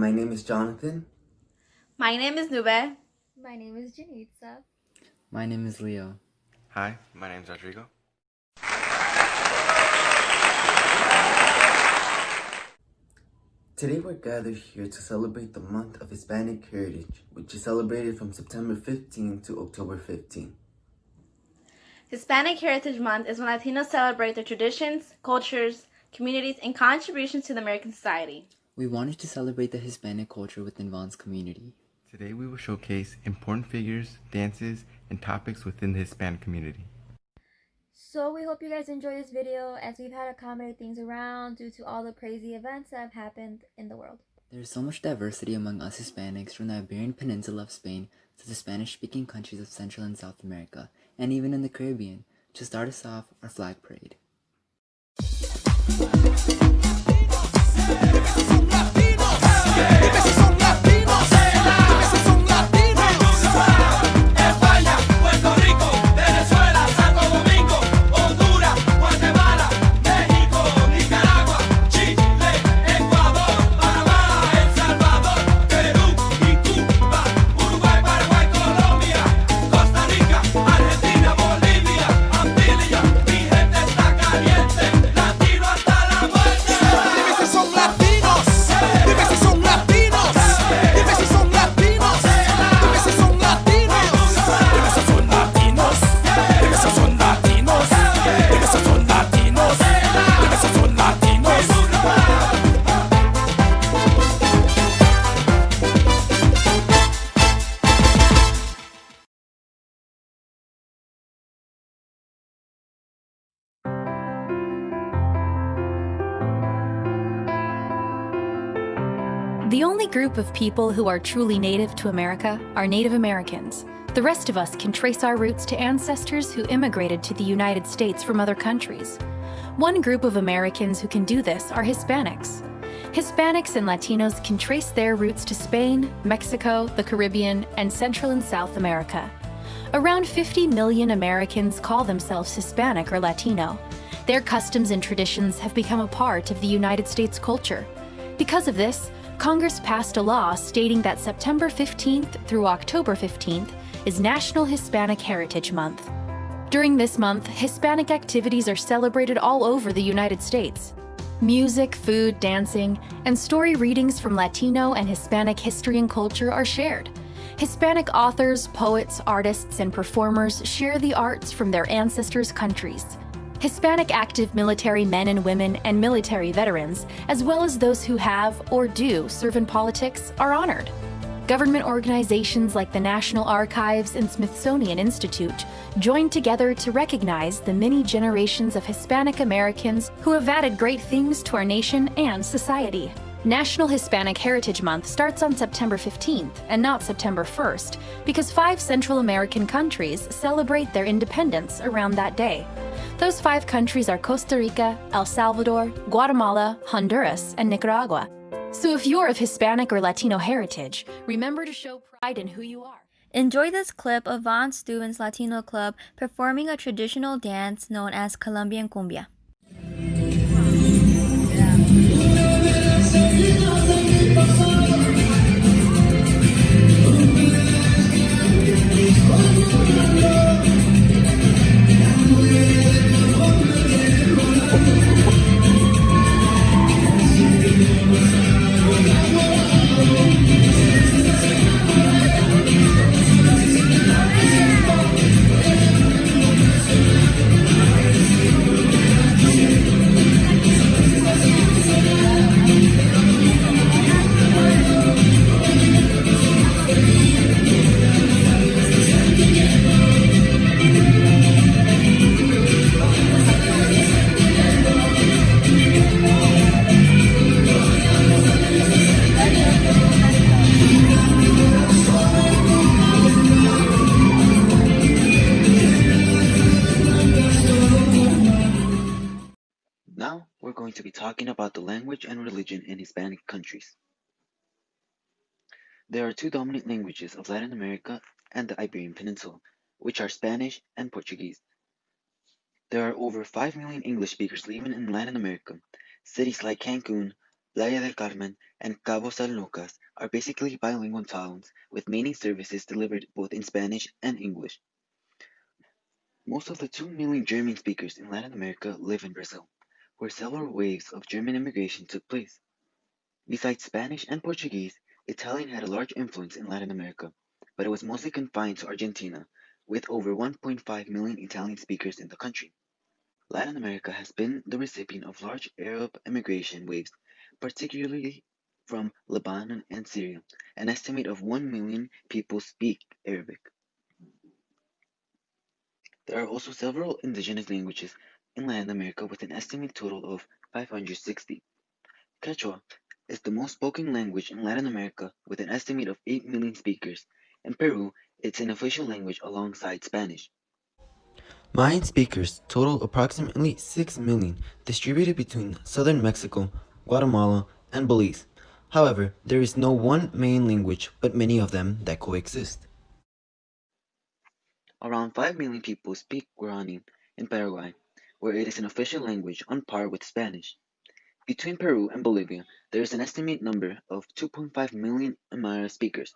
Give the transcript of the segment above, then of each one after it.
my name is Jonathan. My name is Nube. My name is Janitza. My name is Leo. Hi, my name's Rodrigo. Today we're gathered here to celebrate the month of Hispanic Heritage, which is celebrated from September 15 to October 15. Hispanic Heritage Month is when Latinos celebrate their traditions, cultures, communities, and contributions to the American society. We wanted to celebrate the Hispanic culture within Von's community. Today we will showcase important figures, dances, and topics within the Hispanic community. So we hope you guys enjoy this video as we've had to accommodate things around due to all the crazy events that have happened in the world. There is so much diversity among us Hispanics from the Iberian Peninsula of Spain to the Spanish-speaking countries of Central and South America, and even in the Caribbean. To start us off, our flag parade. The only group of people who are truly native to America are Native Americans. The rest of us can trace our roots to ancestors who immigrated to the United States from other countries. One group of Americans who can do this are Hispanics. Hispanics and Latinos can trace their roots to Spain, Mexico, the Caribbean, and Central and South America. Around 50 million Americans call themselves Hispanic or Latino. Their customs and traditions have become a part of the United States culture. Because of this, Congress passed a law stating that September 15th through October 15th is National Hispanic Heritage Month. During this month, Hispanic activities are celebrated all over the United States. Music, food, dancing, and story readings from Latino and Hispanic history and culture are shared. Hispanic authors, poets, artists, and performers share the arts from their ancestors' countries. Hispanic active military men and women and military veterans, as well as those who have or do serve in politics, are honored. Government organizations like the National Archives and Smithsonian Institute join together to recognize the many generations of Hispanic Americans who have added great things to our nation and society. National Hispanic Heritage Month starts on September 15th and not September 1st because 5 Central American countries celebrate their independence around that day. Those 5 countries are Costa Rica, El Salvador, Guatemala, Honduras, and Nicaragua. So if you're of Hispanic or Latino heritage, remember to show pride in who you are. Enjoy this clip of Von Steuben's Latino Club performing a traditional dance known as Colombian cumbia. Now we're going to be talking about the language and religion in Hispanic countries. There are 2 dominant languages of Latin America and the Iberian Peninsula, which are Spanish and Portuguese. There are over 5 million English speakers living in Latin America. Cities like Cancun, Playa del Carmen and Cabo San Lucas are basically bilingual towns with many services delivered both in Spanish and English. Most of the 2 million German speakers in Latin America live in Brazil, where several waves of German immigration took place. Besides Spanish and Portuguese, Italian had a large influence in Latin America, but it was mostly confined to Argentina, with over 1.5 million Italian speakers in the country. Latin America has been the recipient of large Arab immigration waves, particularly from Lebanon and Syria. An estimate of 1 million people speak Arabic. There are also several indigenous languages in Latin America with an estimated total of 560. Quechua is the most spoken language in Latin America with an estimate of 8 million speakers. In Peru, it's an official language alongside Spanish. Mayan speakers total approximately 6 million, distributed between southern Mexico, Guatemala, and Belize. However, there is no one main language, but many of them that coexist. Around 5 million people speak Guarani in Paraguay, where it is an official language on par with Spanish. Between Peru and Bolivia, there is an estimated number of 2.5 million Aymara speakers.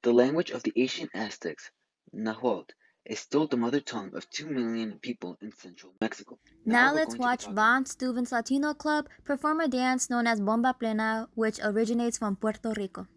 The language of the ancient Aztecs, Nahuatl, is still the mother tongue of 2 million people in central Mexico. Now let's watch Von Steuben's Latino Club perform a dance known as Bomba Plena, which originates from Puerto Rico.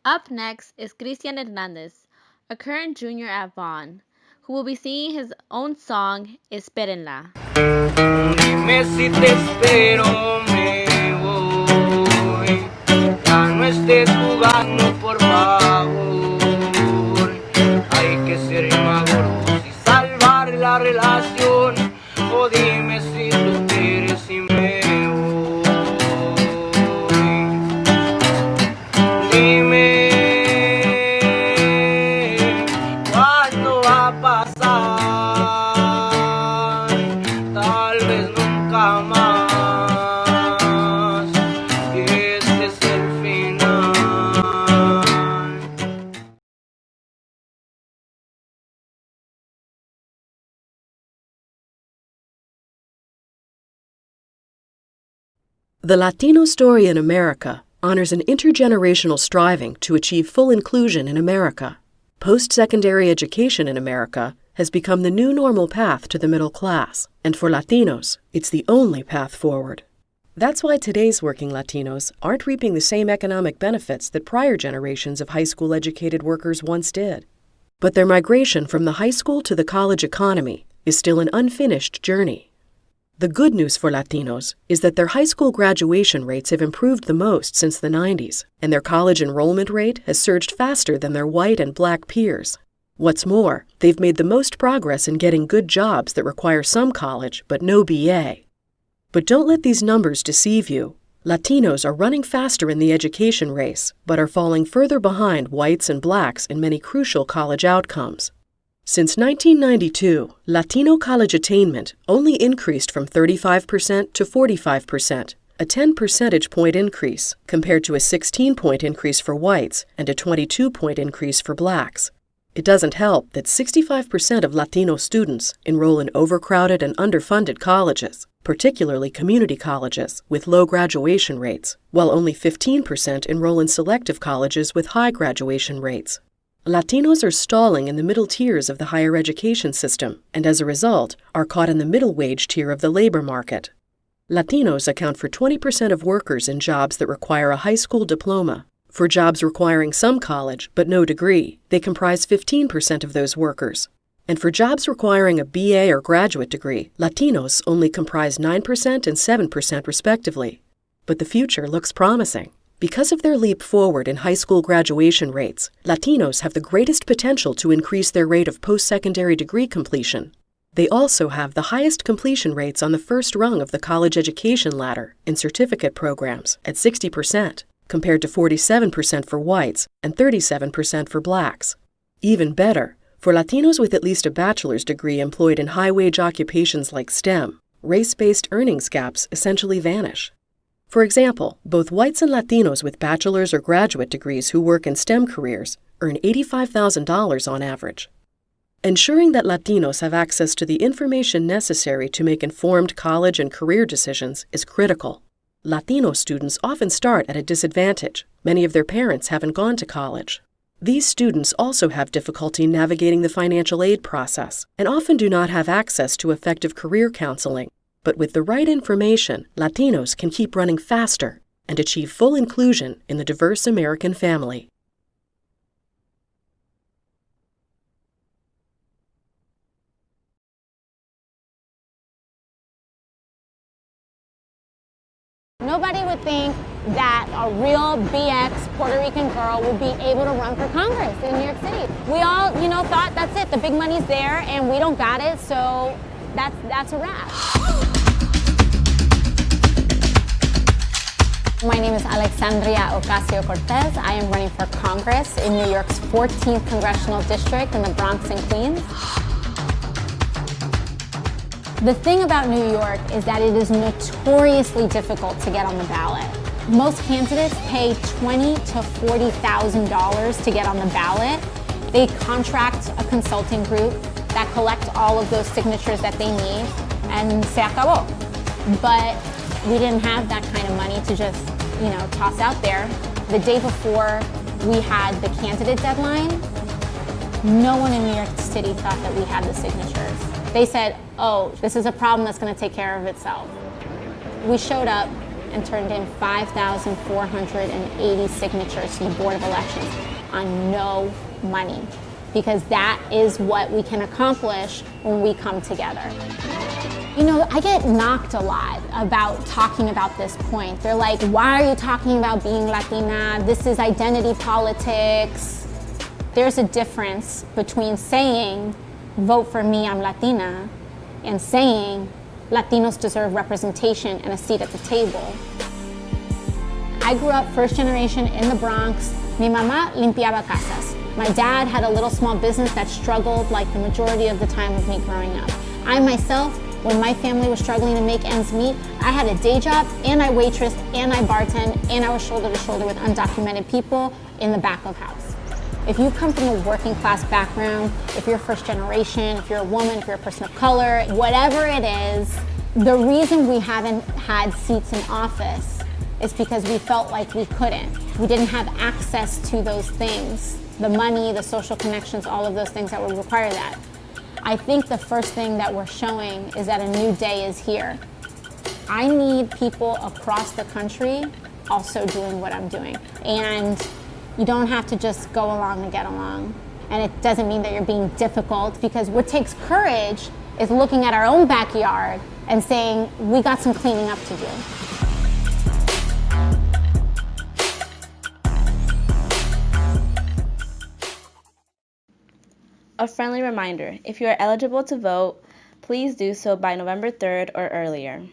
Up next is Cristian Hernandez, a current junior at Von, who will be singing his own song, Espérenla. Dime si te espero, me voy. Ya no estés jugando, por favor. Hay que ser maduros y salvar la relación. O dime si tú quieres y me voy. Dime cuándo va a pasar. Tal vez nunca más. Y este es el final. The Latino Story in America honors an intergenerational striving to achieve full inclusion in America. Post-secondary education in America has become the new normal path to the middle class, and for Latinos, it's the only path forward. That's why today's working Latinos aren't reaping the same economic benefits that prior generations of high school educated workers once did. But their migration from the high school to the college economy is still an unfinished journey. The good news for Latinos is that their high school graduation rates have improved the most since the 90s, and their college enrollment rate has surged faster than their white and black peers. What's more, they've made the most progress in getting good jobs that require some college but no BA. But don't let these numbers deceive you. Latinos are running faster in the education race, but are falling further behind whites and blacks in many crucial college outcomes. Since 1992, Latino college attainment only increased from 35% to 45%, a 10 percentage point increase compared to a 16-point increase for whites and a 22-point increase for blacks. It doesn't help that 65% of Latino students enroll in overcrowded and underfunded colleges, particularly community colleges with low graduation rates, while only 15% enroll in selective colleges with high graduation rates. Latinos are stalling in the middle tiers of the higher education system, and as a result, are caught in the middle wage tier of the labor market. Latinos account for 20% of workers in jobs that require a high school diploma. For jobs requiring some college but no degree, they comprise 15% of those workers. And for jobs requiring a BA or graduate degree, Latinos only comprise 9% and 7% respectively. But the future looks promising. Because of their leap forward in high school graduation rates, Latinos have the greatest potential to increase their rate of post-secondary degree completion. They also have the highest completion rates on the first rung of the college education ladder in certificate programs at 60%, compared to 47% for whites and 37% for blacks. Even better, for Latinos with at least a bachelor's degree employed in high-wage occupations like STEM, race-based earnings gaps essentially vanish. For example, both whites and Latinos with bachelor's or graduate degrees who work in STEM careers earn $85,000 on average. Ensuring that Latinos have access to the information necessary to make informed college and career decisions is critical. Latino students often start at a disadvantage. Many of their parents haven't gone to college. These students also have difficulty navigating the financial aid process and often do not have access to effective career counseling. But with the right information, Latinos can keep running faster and achieve full inclusion in the diverse American family. Nobody would think that a real BX Puerto Rican girl would be able to run for Congress in New York City. We all, thought that's it. The big money's there and we don't got it, so that's a wrap. My name is Alexandria Ocasio-Cortez. I am running for Congress in New York's 14th Congressional District in the Bronx and Queens. The thing about New York is that it is notoriously difficult to get on the ballot. Most candidates pay $20,000 to $40,000 to get on the ballot. They contract a consulting group that collect all of those signatures that they need, and se acabó. But we didn't have that kind of money to just, toss out there. The day before we had the candidate deadline, no one in New York City thought that we had the signatures. They said, oh, this is a problem that's going to take care of itself. We showed up and turned in 5,480 signatures to the Board of Elections on no money, because that is what we can accomplish when we come together. I get knocked a lot about talking about this point. They're like, why are you talking about being Latina? This is identity politics. There's a difference between saying, vote for me, I'm Latina, and saying Latinos deserve representation and a seat at the table. I grew up first generation in the Bronx. Mi mamá limpiaba casas. My dad had a little small business that struggled like the majority of the time of me growing up. I myself, when my family was struggling to make ends meet, I had a day job and I waitressed and I bartended and I was shoulder to shoulder with undocumented people in the back of house. If you come from a working class background, if you're first generation, if you're a woman, if you're a person of color, whatever it is, the reason we haven't had seats in office is because we felt like we couldn't. We didn't have access to those things, the money, the social connections, all of those things that would require that. I think the first thing that we're showing is that a new day is here. I need people across the country also doing what I'm doing. And you don't have to just go along to get along. And it doesn't mean that you're being difficult, because what takes courage is looking at our own backyard and saying, we got some cleaning up to do. A friendly reminder, if you are eligible to vote, please do so by November 3rd or earlier.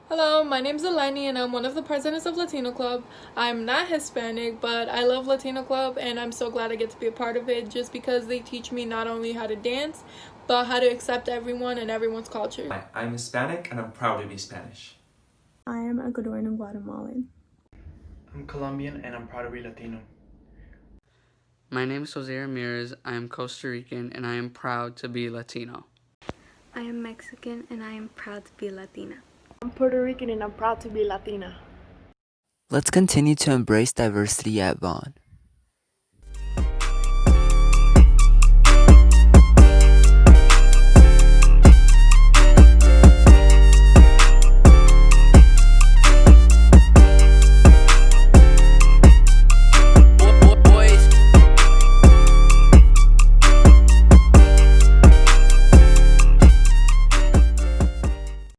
Hello, my name is Eleni and I'm one of the presidents of Latino Club. I'm not Hispanic, but I love Latino Club and I'm so glad I get to be a part of it, just because they teach me not only how to dance, but how to accept everyone and everyone's culture. Hi, I'm Hispanic and I'm proud to be Spanish. I am Ecuadorian and Guatemalan. I'm Colombian and I'm proud to be Latino. My name is Jose Ramirez. I am Costa Rican and I am proud to be Latino. I am Mexican and I am proud to be Latina. I'm Puerto Rican and I'm proud to be Latina. Let's continue to embrace diversity at Von.